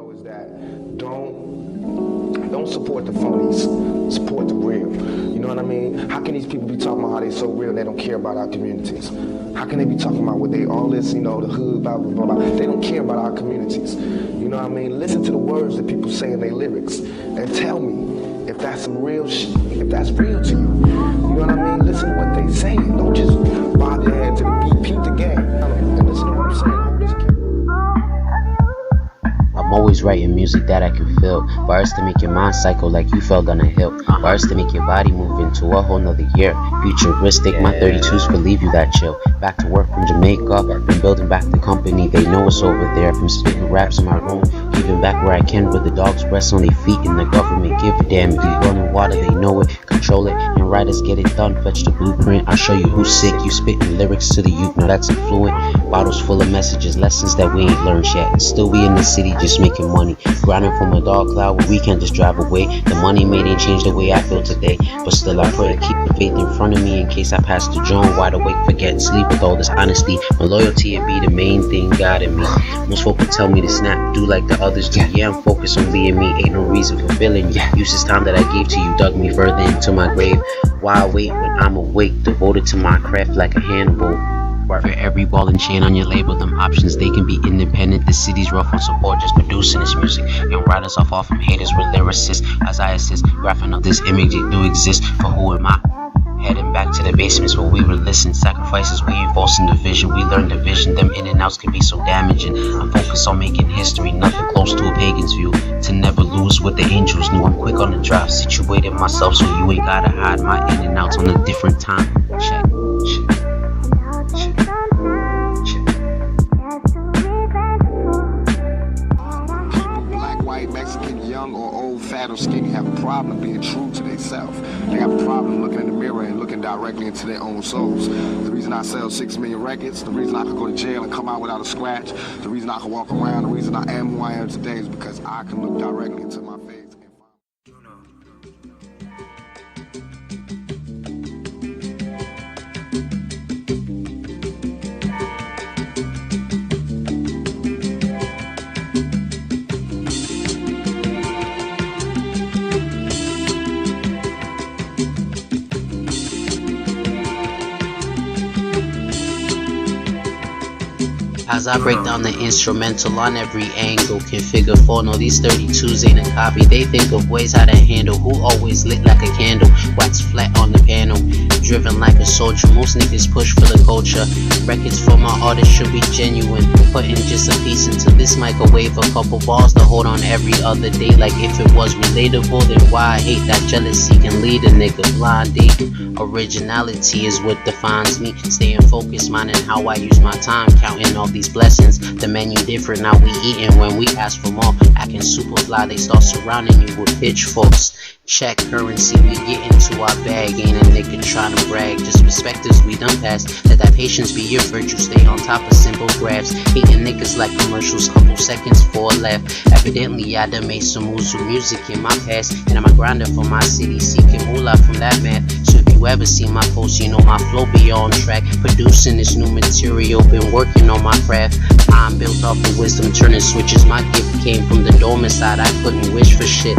know is that don't support the phonies, support the real. You know what I mean? How can these people be talking about how they so real and they don't care about our communities? How can they be talking about what they, all this, the hood, blah, blah, blah, blah. They don't care about our communities. You know what I mean? Listen to the words that people say in their lyrics and tell me if that's some real shit, if that's real to you. You know what I mean? Listen to what they saying. Don't just bob your head to the beat, peep the game. And listen to what I'm saying. I'm always writing music that I can feel. Bars to make your mind cycle like you fell down a hill. Bars to make your body move into a whole nother year. Futuristic, my 32s believe you that chill. Back to work from Jamaica, been building back the company. They know it's over there. From spitting raps in my room, even back where I can, with the dogs rest on their feet and the government give a damn. If you running water, they know it, control it, and writers get it done. Fetch the blueprint, I'll show you who's sick. You spitting lyrics to the youth, now that's affluent. Bottles full of messages, lessons that we ain't learned yet. And still we in the city just making money, grinding from a dark cloud where we can't just drive away. The money made ain't changed the way I feel today, but still I pray to keep the faith in front of me in case I pass the John. Wide awake, forget sleep with all this honesty. My loyalty would be the main thing guiding me. Most folk would tell me to snap, do like the others do. Yeah, I'm focused on being me, ain't no reason for feeling you. Use this time that I gave to you, dug me further into my grave. Why wait when I'm awake, devoted to my craft like a Hannibal. For every ball and chain on your label, them options, they can be independent. The city's rough on support, just producing this music. Young writers are far from haters with lyricists. As I assist, graphing up this image, it do exist. For who am I? Heading back to the basements where we were listening. Sacrifices, we enforcing the vision. We learn the vision, them in and outs can be so damaging. I'm focused on making history, nothing close to a pagan's view. To never lose what the angels knew. I'm quick on the drive, situated myself so you ain't gotta hide my in and outs on a different time. Check. Young or old, fat or skinny, have a problem being true to themselves. They have a problem looking in the mirror and looking directly into their own souls. The reason I sell 6 million records, the reason I could go to jail and come out without a scratch, the reason I can walk around, the reason I am who I am today is because I can look directly into my face. As I break down the instrumental on every angle, configure 4, no these 32s ain't a copy. They think of ways how to handle, who always lit like a candle, wax flat on the panel, driven like a soldier. Most niggas push for the culture, records for my artists should be genuine. Putting just a piece into this microwave, a couple balls to hold on every other day. Like if it was relatable, then why I hate that jealousy can lead a nigga blind date. Originality is what defines me, staying focused, minding how I use my time, counting all these blessings. The menu different, now we eating when we ask for more. Acting super fly, they start surrounding you with pitchforks. Check currency, we get into our bag. Ain't a nigga trying to brag, just perspectives we done past. Let that patience be your virtue, stay on top of simple graphs. Hating niggas like commercials, couple seconds for a laugh. Evidently I done made some moves with music in my past, and I'm a grinder for my city, seeking moolah from that math. So if you ever see my posts, you know my flow be on track. Producing this new material, been working on my craft. I'm built off of wisdom, turning switches. My gift came from the dormant side, I couldn't wish for shit.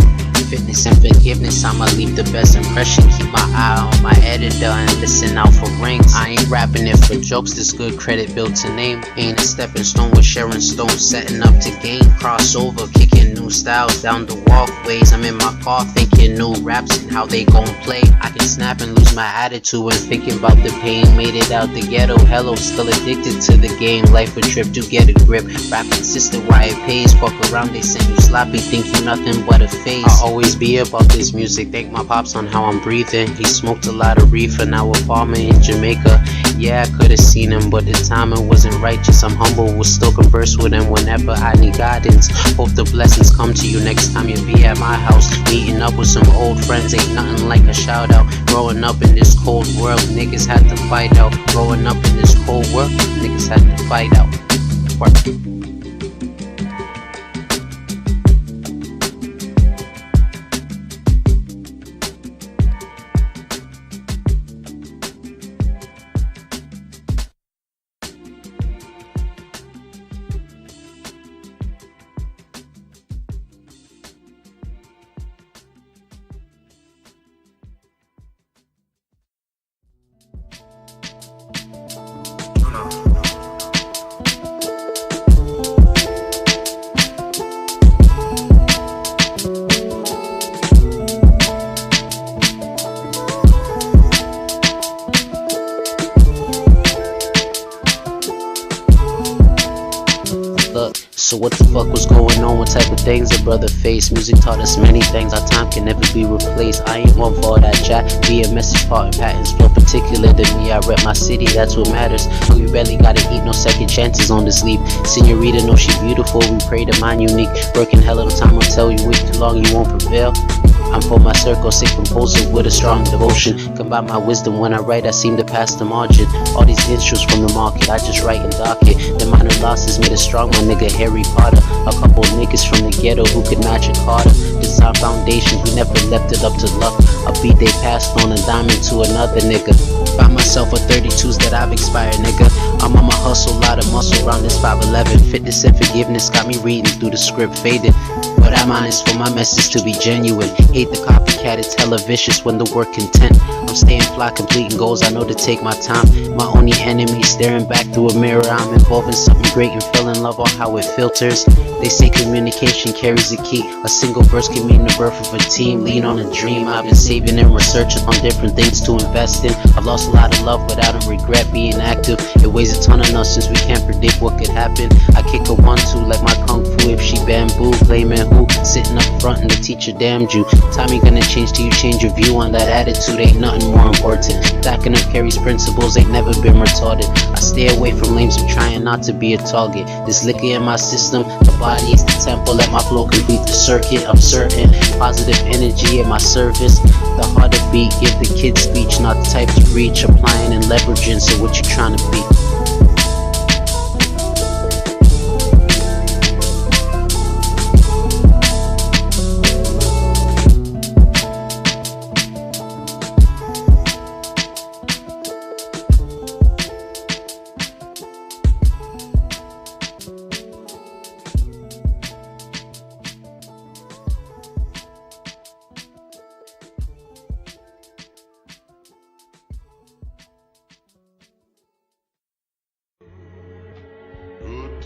Fitness and forgiveness, I'ma leave the best impression. Keep my eye on my editor and listen out for rings. I ain't rapping it for jokes, this good credit built to name. Ain't a stepping stone with Sharon Stone, setting up to gain. Crossover, kicking new styles down the walkways. I'm in my car thinking new raps and how they gon' play. I can snap and lose my attitude when thinking about the pain. Made it out the ghetto, hello, still addicted to the game. Life a trip, to get a grip. Rapping sister, why it pays. Fuck around, they send you sloppy, think you nothing but a phase. I always be about this music, thank my pops on how I'm breathing. He smoked a lot of reefer, now a farmer in Jamaica. Yeah, I could've seen him, but the timing wasn't righteous. I'm humble, will still converse with him whenever I need guidance. Hope the blessings come to you next time you be at my house. Meeting up with some old friends, ain't nothing like a shout out. Growing up in this cold world, niggas had to fight out. Growing up in this cold world, niggas had to fight out. Work. So what the fuck was going on? What type of things a brother faced? Music taught us many things, our time can never be replaced. I ain't one for all that chat, be a message part and patterns flow particular to me. I rep my city, that's what matters. We barely gotta eat, no second chances on this leap. Senorita know she beautiful, we pray to mine unique. Working hell of the time, I'll tell you wait too long, you won't prevail. I'm for my circle, sick composer with a strong devotion. Combine my wisdom when I write, I seem to pass the margin. All these instruments from the market, I just write and dock it. The minor losses made us strong, my nigga Harry Potter. A couple niggas from the ghetto who could match it harder. Design foundations, we never left it up to luck. A beat they passed on, a diamond to another nigga. Find myself with 32s that I've expired, nigga. I'm on my hustle, lot of muscle around this 5'11". Fitness and forgiveness got me reading through the script faded. But I'm honest for my message to be genuine. Hate the copycat, it's hella vicious when the work content. I'm staying fly, completing goals, I know to take my time. My only enemy staring back through a mirror. I'm involved in something great and fell in love on how it filters. They say communication carries the key. A single verse can mean the birth of a team. Lean on a dream, I've been saving and researching on different things to invest in. I've lost a lot of love, but I don't regret being active. It weighs a ton on us since we can't predict what could happen. I kick a 1-2 like my kung fu if she bamboo. Claiming who, sitting up front and the teacher damned you. Time ain't gonna change till you change your view on that attitude. Ain't nothing more important. Stacking up Carrie's principles ain't never been retarded. I stay away from lames who trying not to be a target. This liquor in my system, the body is the temple. Let my flow complete the circuit. I'm certain positive energy in my service. The harder beat, give the kid speech, not the type to reach. Applying and leveraging, so what you trying to be?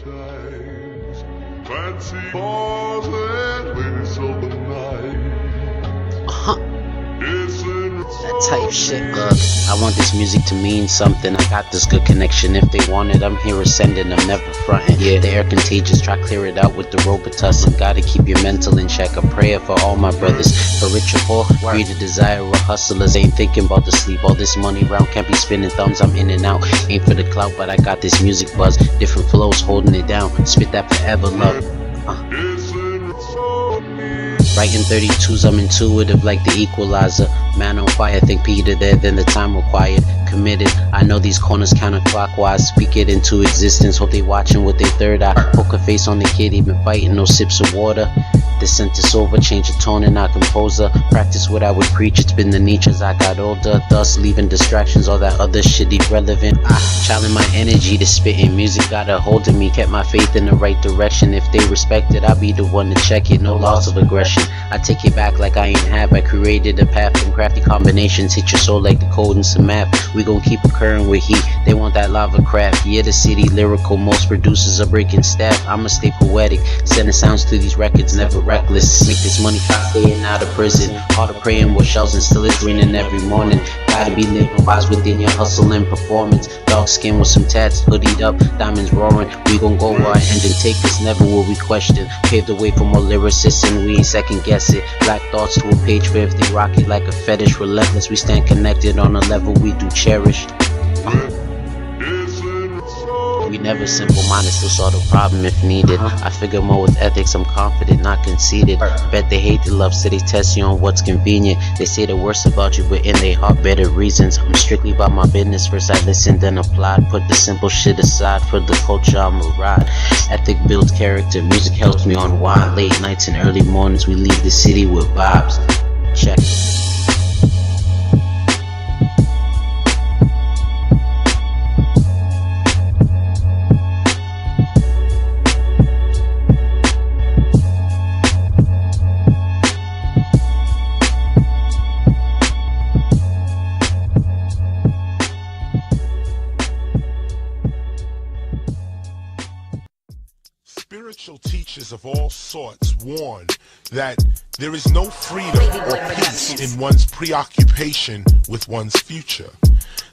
Times, fancy bars and ladies of the night. That type shit, look. I want this music to mean something. I got this good connection. If they want it, I'm here ascending. I'm never fronting. Yeah, the air contagious. Try clear it out with the Robitussin. Gotta keep your mental in check. A prayer for all my brothers. For rich or poor, free to desire. Or hustlers ain't thinking about the sleep. All this money round can't be spinning thumbs. I'm in and out. Ain't for the clout, but I got this music buzz. Different flows holding it down. Spit that forever love. Writing 32s, I'm intuitive like the equalizer. Man on fire, think Peter there, then the time required. Committed, I know these corners counterclockwise. Speak it into existence, hope they watching with their third eye. Poker face on the kid, he been fighting, no sips of water. The sentence over, change the tone and I composer. Practice what I would preach, it's been the niche as I got older. Thus leaving distractions, all that other shit irrelevant. Channeling my energy to spitting. Music got a hold of me, kept my faith in the right direction. If they respect it, I'll be the one to check it. No loss of aggression, I take it back like I ain't have. I created a path from crafty combinations. Hit your soul like the code and some math. We gon' keep occurring with heat, they want that lava craft. Yeah, the city lyrical, most producers are breaking staff. I'ma stay poetic, sending sounds to these records, never reckless. Make this money fast, staying out of prison. Hard to praying with shells and still it's raining every morning. Gotta be living wise within your hustle and performance. Dark skin with some tats, hoodied up, diamonds roaring. We gon' go where our engine take us, never will we question. Pave the way for more lyricists and we ain't second guess it. Black thoughts to a page for if they rock it like a fetish. Relentless, we stand connected on a level we do cherish. We never simple-minded, still solve the problem if needed. I figure more with ethics, I'm confident, not conceited. Bet they hate the love, so they test you on what's convenient. They say the worst about you, but in their heart better reasons. I'm strictly about my business, first I listen, then applied. Put the simple shit aside, for the culture I'm a ride. Ethic builds character, music helps me unwind. Late nights and early mornings, we leave the city with vibes. Check it. Spirit Spiritual teachers of all sorts warn that there is no freedom or peace in one's preoccupation with one's future,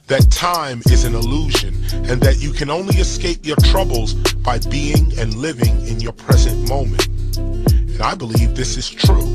that time is an illusion, and that you can only escape your troubles by being and living in your present moment. And I believe this is true.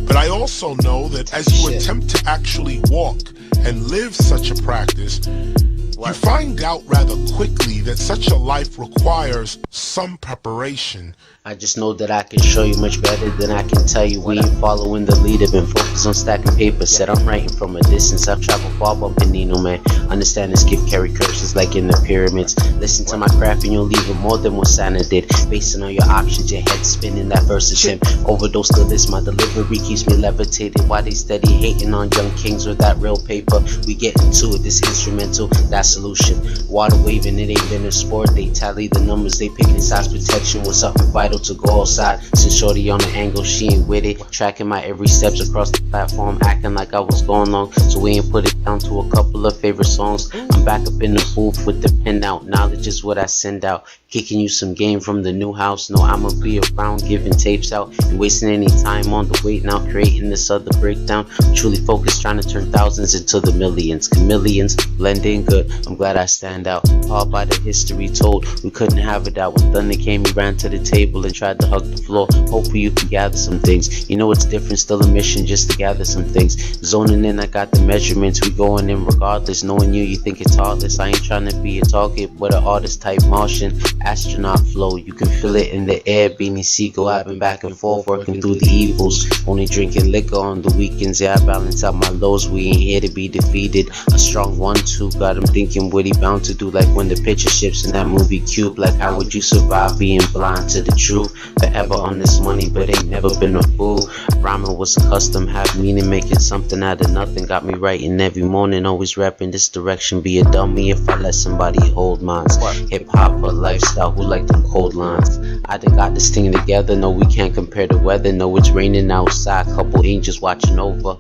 But I also know that as you attempt to actually walk and live such a practice, you find out rather quickly that such a life requires some preparation. I just know that I can show you much better than I can tell you. We ain't following the leader, been focused on stacking paper. Said I'm writing from a distance, I've traveled far bumping Nino, man. Understand this gift carry curses like in the pyramids. Listen to my craft and you'll leave it more than what Santa did. Basing on your options, your head spinning, that verse is him. Overdose to this, my delivery keeps me levitated. Why they steady hating on young kings with that real paper? We get into it, this instrumental, that solution. Water waving, it ain't been a sport. They tally the numbers, they picking size protection with something vital to go outside. Since shorty on the angle, she ain't with it. Tracking my every steps across the platform, acting like I was going long. So we ain't put it down to a couple of favorite songs. I'm back up in the booth with the pen out. Knowledge is what I send out. Kicking you some game from the new house. No, I'ma be around giving tapes out and wasting any time on the wait now. Creating this other breakdown. Truly focused, trying to turn thousands into the millions. Chameleons blending good. I'm glad I stand out. All by the history told. We couldn't have it out. When thunder came, he ran to the table and tried to hug the floor. Hopefully you can gather some things. You know it's different, still a mission just to gather some things. Zoning in, I got the measurements. We going in regardless. Knowing you think it's heartless. I ain't trying to be a target, but an artist type Martian. Astronaut flow, you can feel it in the air. Beanie Siegel, I've been back and forth working through the evils. Only drinking liquor on the weekends, yeah, I balance out my lows. We ain't here to be defeated. A strong 1-2, got him thinking what he bound to do. Like when the picture shifts in that movie Cube. Like how would you survive being blind to the truth? Forever on this money, but ain't never been a fool. Rhyming was a custom, have meaning, making something out of nothing. Got me writing every morning, always rapping this direction. Be a dummy if I let somebody hold minds. Hip hop or lifestyle, who like them cold lines? I done got this thing together, no we can't compare the weather. No, it's raining outside, couple angels watching over.